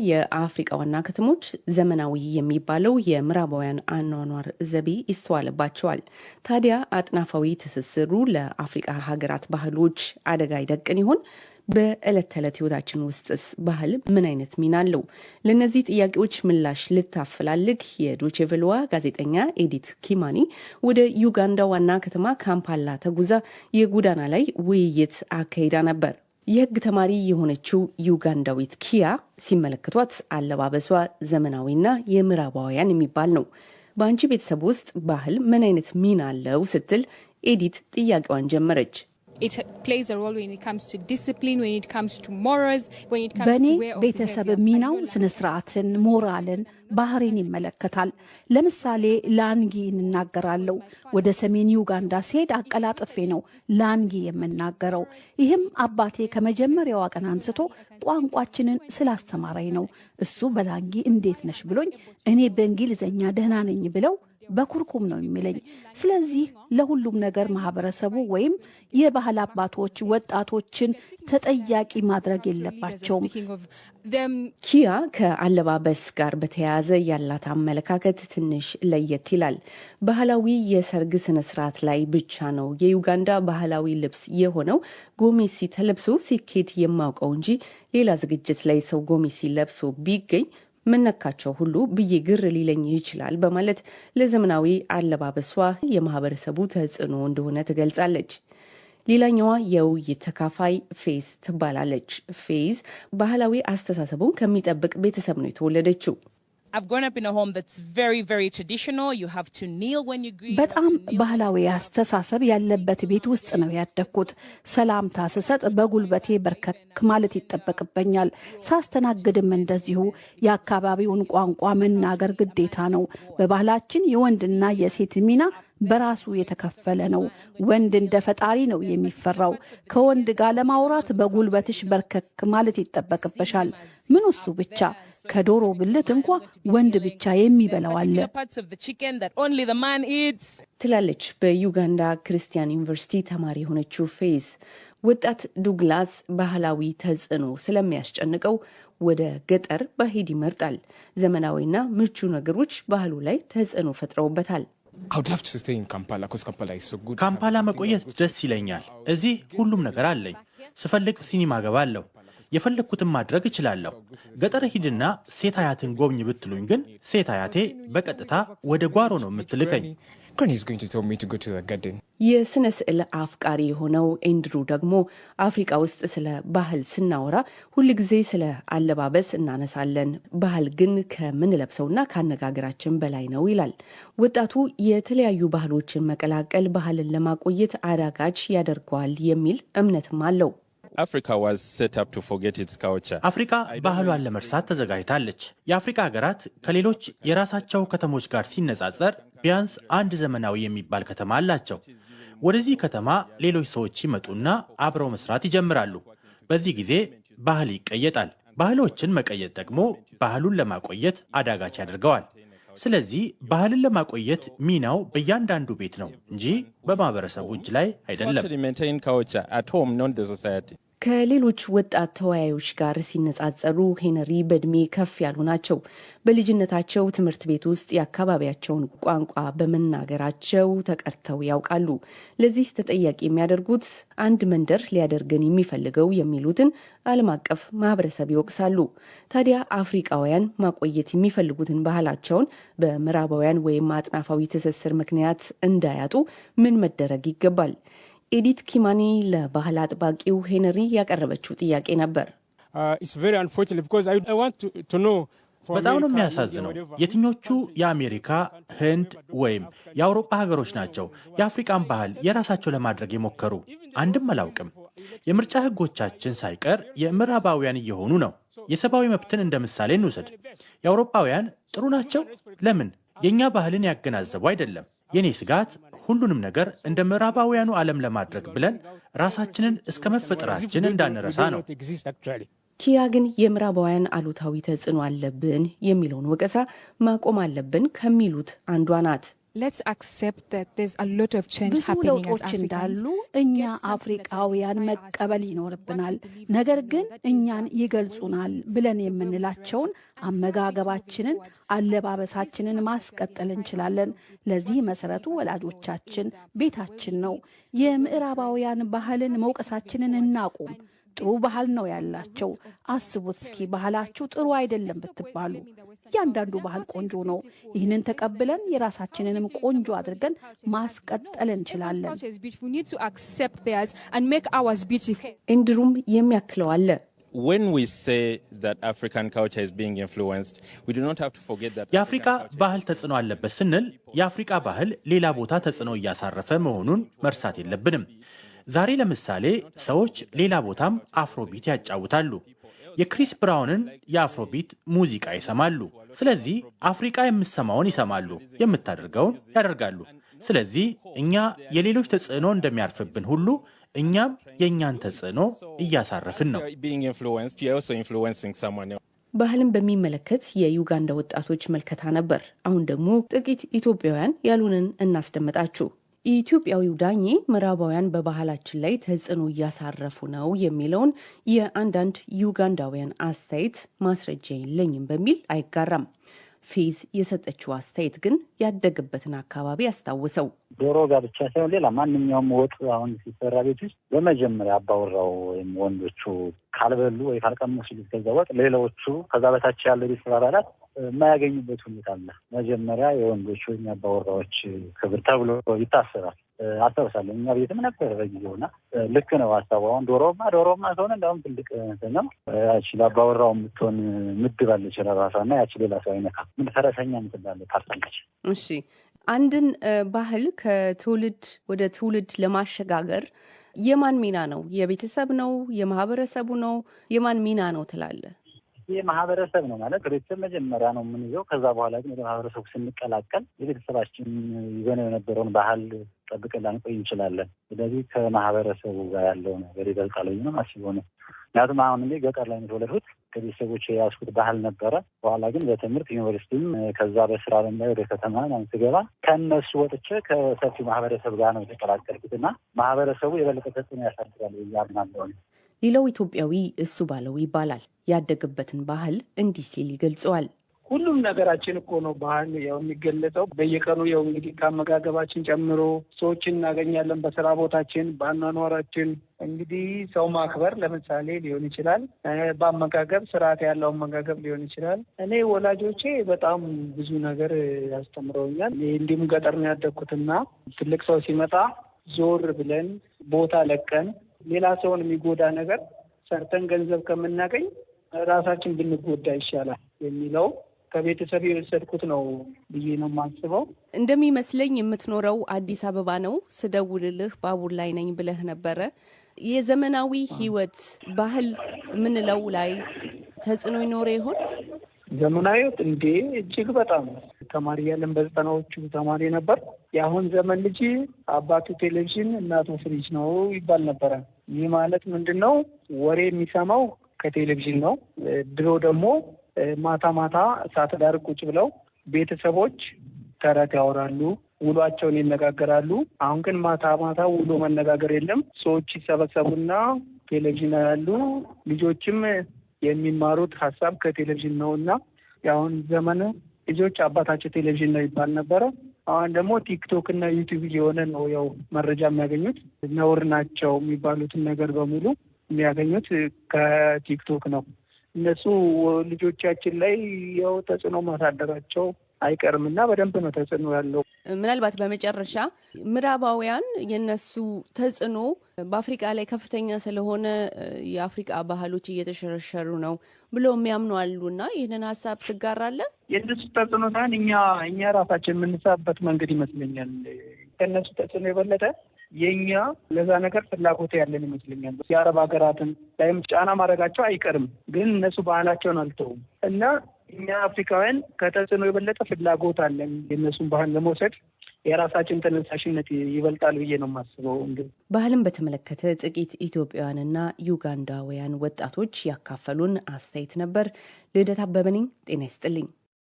የአፍሪካ ዋና ከተሞች ዘመናዊ የሚባለው የምዕራባውያን አኗኗር ዘይቤ ይስተዋልባቸዋል። ታዲያ አጥናፋዊ ትስስሩ ለአፍሪካ ሀገራት ባህሎች አደጋ ይደቅን ይሆን? በዕለት ተዕለት ህይወታችን ውስጥስ ባህል ምን አይነት ሚና አለው? ለእነዚህ ጥያቄዎች ምላሽ ልታፈላልግ የዶቼ ቬለዋ ጋዜጠኛ ኤዲት ኪማኒ ወደ ዩጋንዳ ዋና ከተማ ካምፓላ ተጉዛ የጎዳና ላይ ውይይት አካሂዳ ነበር። የህግ ተማሪ የሆነችው ዩጋንዳዊት ኪያ ሲመለከቷት አለባበሷ ዘመናዊና የምዕራባውያን የሚባል ነው። በአንቺ ቤተሰብ ውስጥ ባህል ምን አይነት ሚና አለው ስትል ኤዲት ጥያቄዋን ጀመረች። በእኔ ቤተሰብ ሚናው ስነስርዓትን፣ ሞራልን፣ ባህሪን ይመለከታል። ለምሳሌ ላንጊ እናገራለሁ። ወደ ሰሜን ዩጋንዳ ሲሄድ አቀላጥፌ ነው ላንጊ የምናገረው። ይህም አባቴ ከመጀመሪያዋ ቀን አንስቶ ቋንቋችንን ስላስተማረኝ ነው። እሱ በላንጊ እንዴት ነሽ ብሎኝ እኔ በእንግሊዝኛ ደህና ነኝ ብለው በኩርኩም ነው የሚለኝ። ስለዚህ ለሁሉም ነገር ማህበረሰቡ ወይም የባህል አባቶች ወጣቶችን ተጠያቂ ማድረግ የለባቸውም። ኪያ ከአለባበስ ጋር በተያያዘ ያላት አመለካከት ትንሽ ለየት ይላል። ባህላዊ የሰርግ ስነስርዓት ላይ ብቻ ነው የዩጋንዳ ባህላዊ ልብስ የሆነው ጎሜሲ ተለብሶ ሲኬድ የማውቀው እንጂ ሌላ ዝግጅት ላይ ሰው ጎሜሲ ለብሶ ቢገኝ ምነካቸው ሁሉ ብዬ ግር ሊለኝ ይችላል በማለት ለዘመናዊ አለባበሷ የማህበረሰቡ ተጽዕኖ እንደሆነ ትገልጻለች። ሌላኛዋ የውይይት ተካፋይ ፌዝ ትባላለች። ፌዝ ባህላዊ አስተሳሰቡን ከሚጠብቅ ቤተሰብ ነው የተወለደችው። በጣም ባህላዊ አስተሳሰብ ያለበት ቤት ውስጥ ነው ያደግኩት። ሰላምታ ስሰጥ በጉልበቴ በርከክ ማለት ይጠበቅበኛል። ሳስተናግድም እንደዚሁ የአካባቢውን ቋንቋ መናገር ግዴታ ነው። በባህላችን የወንድና የሴት ሚና በራሱ የተከፈለ ነው። ወንድ እንደ ፈጣሪ ነው የሚፈራው። ከወንድ ጋር ለማውራት በጉልበትሽ በርከክ ማለት ይጠበቅበሻል። ምን እሱ ብቻ ከዶሮ ብልት እንኳ ወንድ ብቻ የሚበላው አለ ትላለች በዩጋንዳ ክርስቲያን ዩኒቨርሲቲ ተማሪ የሆነችው ፌዝ። ወጣት ዱግላስ ባህላዊ ተጽዕኖ ስለሚያስጨንቀው ወደ ገጠር ባሄድ ይመርጣል። ዘመናዊና ምቹ ነገሮች ባህሉ ላይ ተጽዕኖ ፈጥረውበታል። ካምፓላ መቆየት ደስ ይለኛል። እዚህ ሁሉም ነገር አለኝ። ስፈልግ ሲኒማ ገባለሁ። የፈለግኩትን ማድረግ እችላለሁ። ገጠር ሂድና ሴት አያትን ጎብኝ ብትሉኝ ግን ሴት አያቴ በቀጥታ ወደ ጓሮ ነው የምትልከኝ። የስነ ስዕል አፍቃሪ የሆነው ኤንድሩ ደግሞ አፍሪካ ውስጥ ስለ ባህል ስናወራ ሁልጊዜ ስለ አለባበስ እናነሳለን፣ ባህል ግን ከምንለብሰውና ከአነጋገራችን በላይ ነው ይላል። ወጣቱ የተለያዩ ባህሎችን መቀላቀል ባህልን ለማቆየት አዳጋች ያደርገዋል የሚል እምነትም አለው። አፍሪካ ባህሏን ለመርሳት ተዘጋጅታለች። የአፍሪካ ሀገራት ከሌሎች የራሳቸው ከተሞች ጋር ሲነጻጸር ቢያንስ አንድ ዘመናዊ የሚባል ከተማ አላቸው። ወደዚህ ከተማ ሌሎች ሰዎች ይመጡና አብረው መስራት ይጀምራሉ። በዚህ ጊዜ ባህል ይቀየጣል። ባህሎችን መቀየጥ ደግሞ ባህሉን ለማቆየት አዳጋች ያደርገዋል። ስለዚህ ባህልን ለማቆየት ሚናው በእያንዳንዱ ቤት ነው እንጂ በማህበረሰቡ እጅ ላይ አይደለም። ከሌሎች ወጣት ተወያዮች ጋር ሲነጻጸሩ ሄነሪ በእድሜ ከፍ ያሉ ናቸው። በልጅነታቸው ትምህርት ቤት ውስጥ የአካባቢያቸውን ቋንቋ በመናገራቸው ተቀርተው ያውቃሉ። ለዚህ ተጠያቂ የሚያደርጉት አንድ መንደር ሊያደርገን የሚፈልገው የሚሉትን ዓለም አቀፍ ማህበረሰብ ይወቅሳሉ። ታዲያ አፍሪካውያን ማቆየት የሚፈልጉትን ባህላቸውን በምዕራባውያን ወይም አጥናፋዊ ትስስር ምክንያት እንዳያጡ ምን መደረግ ይገባል? ኤዲት ኪማኒ ለባህል አጥባቂው ሄነሪ ያቀረበችው ጥያቄ ነበር። በጣም ነው የሚያሳዝነው። የትኞቹ የአሜሪካ፣ ህንድ ወይም የአውሮፓ ሀገሮች ናቸው የአፍሪካን ባህል የራሳቸው ለማድረግ የሞከሩ? አንድም አላውቅም። የምርጫ ህጎቻችን ሳይቀር የምዕራባውያን እየሆኑ ነው። የሰብአዊ መብትን እንደ ምሳሌ እንውሰድ። የአውሮፓውያን ጥሩ ናቸው። ለምን? የእኛ ባህልን ያገናዘቡ አይደለም። የኔ ስጋት ሁሉንም ነገር እንደ ምዕራባውያኑ ዓለም ለማድረግ ብለን ራሳችንን እስከ መፈጠራችን እንዳንረሳ ነው። ኪያ ግን የምዕራባውያን አሉታዊ ተጽዕኖ አለብን የሚለውን ወቀሳ ማቆም አለብን ከሚሉት አንዷ ናት። ብዙ ለውጦች እንዳሉ እኛ አፍሪቃውያን መቀበል ይኖርብናል። ነገር ግን እኛን ይገልጹናል ብለን የምንላቸውን አመጋገባችንን፣ አለባበሳችንን ማስቀጠል እንችላለን። ለዚህ መሰረቱ ወላጆቻችን፣ ቤታችን ነው። የምዕራባውያን ባህልን መውቀሳችንን እናቁም። ጥሩ ባህል ነው ያላቸው። አስቡት እስኪ ባህላችሁ ጥሩ አይደለም ብትባሉ። እያንዳንዱ ባህል ቆንጆ ነው። ይህንን ተቀብለን የራሳችንንም ቆንጆ አድርገን ማስቀጠል እንችላለን። እንድሩም የሚያክለው አለ። የአፍሪካ ባህል ተጽዕኖ አለበት ስንል የአፍሪካ ባህል ሌላ ቦታ ተጽዕኖ እያሳረፈ መሆኑን መርሳት የለብንም። ዛሬ ለምሳሌ ሰዎች ሌላ ቦታም አፍሮቢት ያጫውታሉ። የክሪስ ብራውንን የአፍሮቢት ሙዚቃ ይሰማሉ። ስለዚህ አፍሪካ የምትሰማውን ይሰማሉ፣ የምታደርገውን ያደርጋሉ። ስለዚህ እኛ የሌሎች ተጽዕኖ እንደሚያርፍብን ሁሉ እኛም የእኛን ተጽዕኖ እያሳረፍን ነው። ባህልን በሚመለከት የዩጋንዳ ወጣቶች መልከታ ነበር። አሁን ደግሞ ጥቂት ኢትዮጵያውያን ያሉንን እናስደምጣችሁ። ኢትዮጵያዊው ዳኜ ምዕራባውያን በባህላችን ላይ ተጽዕኖ እያሳረፉ ነው የሚለውን የአንዳንድ ዩጋንዳውያን አስተያየት ማስረጃ የለኝም በሚል አይጋራም። ፌዝ የሰጠችው አስተያየት ግን ያደገበትን አካባቢ አስታውሰው። ዶሮ ጋር ብቻ ሳይሆን ሌላ ማንኛውም ወጥ አሁን ሲሰራ ቤት ውስጥ በመጀመሪያ አባወራው ወይም ወንዶቹ ካልበሉ ወይ ካልቀመሱ ከዛ ወጥ ሌላዎቹ ከዛ በታች ያለ ቤተሰብ አባላት የማያገኙበት ሁኔታ አለ። መጀመሪያ የወንዶች ወይም የአባወራዎች ክብር ተብሎ ይታሰባል። አስታውሳለሁ እኛ ቤትም ነበር በጊዜውና ልክ ነው ሀሳቡ። አሁን ዶሮማ ከሆነ እንዳሁም ትልቅ ነው። ያቺ ለአባወራው የምትሆን ምድብ አለች ራሷና ያቺ ሌላ ሰው አይነካ ምን ፈረሰኛ ምትላለ ታርታለች። እሺ አንድን ባህል ከትውልድ ወደ ትውልድ ለማሸጋገር የማን ሚና ነው? የቤተሰብ ነው? የማህበረሰቡ ነው? የማን ሚና ነው ትላለ? ይህ ማህበረሰብ ነው ማለት ከቤተሰብ መጀመሪያ ነው የምንይዘው። ከዛ በኋላ ግን ወደ ማህበረሰቡ ስንቀላቀል የቤተሰባችን ይዘነው የነበረውን ባህል ጠብቀን ላንቆይ እንችላለን። ስለዚህ ከማህበረሰቡ ጋር ያለው ነገር ይበልጣል ነው ማስበው ነው። ምክንያቱም አሁን እኔ ገጠር ላይ የተወለድኩት ከቤተሰቦች የያዝኩት ባህል ነበረ። በኋላ ግን በትምህርት ዩኒቨርሲቲም ከዛ በስራ ላይ ወደ ከተማ ስገባ ከእነሱ ወጥቼ ከሰፊው ማህበረሰብ ጋር ነው የተቀላቀልኩት እና ማህበረሰቡ የበለጠ ተጽዕኖ ያሳድራል ብዬ አምናለሁ። ሌላው ኢትዮጵያዊ እሱ ባለው ይባላል። ያደገበትን ባህል እንዲህ ሲል ይገልጸዋል። ሁሉም ነገራችን እኮ ነው ባህል ያው የሚገለጸው በየቀኑ ያው እንግዲህ ከአመጋገባችን ጨምሮ ሰዎችን እናገኛለን። በስራ ቦታችን፣ በአኗኗራችን እንግዲህ ሰው ማክበር ለምሳሌ ሊሆን ይችላል። በአመጋገብ ስርዓት ያለው አመጋገብ ሊሆን ይችላል። እኔ ወላጆቼ በጣም ብዙ ነገር ያስተምረውኛል። እንዲሁም ገጠር ነው ያደግኩትና ትልቅ ሰው ሲመጣ ዞር ብለን ቦታ ለቀን ሌላ ሰውን የሚጎዳ ነገር ሰርተን ገንዘብ ከምናገኝ ራሳችን ብንጎዳ ይሻላል የሚለው ከቤተሰብ የወሰድኩት ነው ብዬ ነው የማስበው። እንደሚመስለኝ የምትኖረው አዲስ አበባ ነው። ስደውልልህ ባቡር ላይ ነኝ ብለህ ነበረ። የዘመናዊ ህይወት ባህል ምንለው ላይ ተጽዕኖ ይኖረ ይሆን? ዘመናዊ እንዴ እጅግ በጣም ተማሪ ያለን በ90ዎቹ ተማሪ ነበር። የአሁን ዘመን ልጅ አባቱ ቴሌቪዥን እናቱ ፍሪጅ ነው ይባል ነበረ። ይህ ማለት ምንድን ነው? ወሬ የሚሰማው ከቴሌቪዥን ነው። ድሮ ደግሞ ማታ ማታ እሳት ዳር ቁጭ ብለው ቤተሰቦች ተረት ያወራሉ፣ ውሏቸውን ይነጋገራሉ። አሁን ግን ማታ ማታ ውሎ መነጋገር የለም። ሰዎች ይሰበሰቡና ቴሌቪዥን ያሉ ልጆችም የሚማሩት ሀሳብ ከቴሌቪዥን ነው እና የአሁን ዘመን ልጆች አባታቸው ቴሌቪዥን ነው ይባል ነበረ። አሁን ደግሞ ቲክቶክ እና ዩቲዩብ የሆነ ነው ያው መረጃ የሚያገኙት። ነውር ናቸው የሚባሉትን ነገር በሙሉ የሚያገኙት ከቲክቶክ ነው። እነሱ ልጆቻችን ላይ ያው ተጽዕኖ ማሳደራቸው አይቀርም እና በደንብ ነው ተጽዕኖ ያለው። ምናልባት በመጨረሻ ምዕራባውያን የነሱ ተጽዕኖ በአፍሪካ ላይ ከፍተኛ ስለሆነ የአፍሪካ ባህሎች እየተሸረሸሩ ነው ብለው የሚያምኑ አሉና ይህንን ሀሳብ ትጋራለህ? የእነሱ ተጽዕኖ ሳይሆን እኛ ራሳችን የምንሳበት መንገድ ይመስለኛል። ከእነሱ ተጽዕኖ የበለጠ የእኛ ለዛ ነገር ፍላጎት ያለን ይመስለኛል። የአረብ ሀገራትን ላይም ጫና ማድረጋቸው አይቀርም፣ ግን እነሱ ባህላቸውን አልተውም እና እኛ አፍሪካውያን ከተጽዕኖ የበለጠ ፍላጎት አለን የእነሱን ባህል ለመውሰድ። የራሳችን ተነሳሽነት ይበልጣል ብዬ ነው የማስበው። እንግዲህ ባህልን በተመለከተ ጥቂት ኢትዮጵያውያንና ዩጋንዳውያን ወጣቶች ያካፈሉን አስተያየት ነበር። ልደት አበበ ነኝ። ጤና ይስጥልኝ።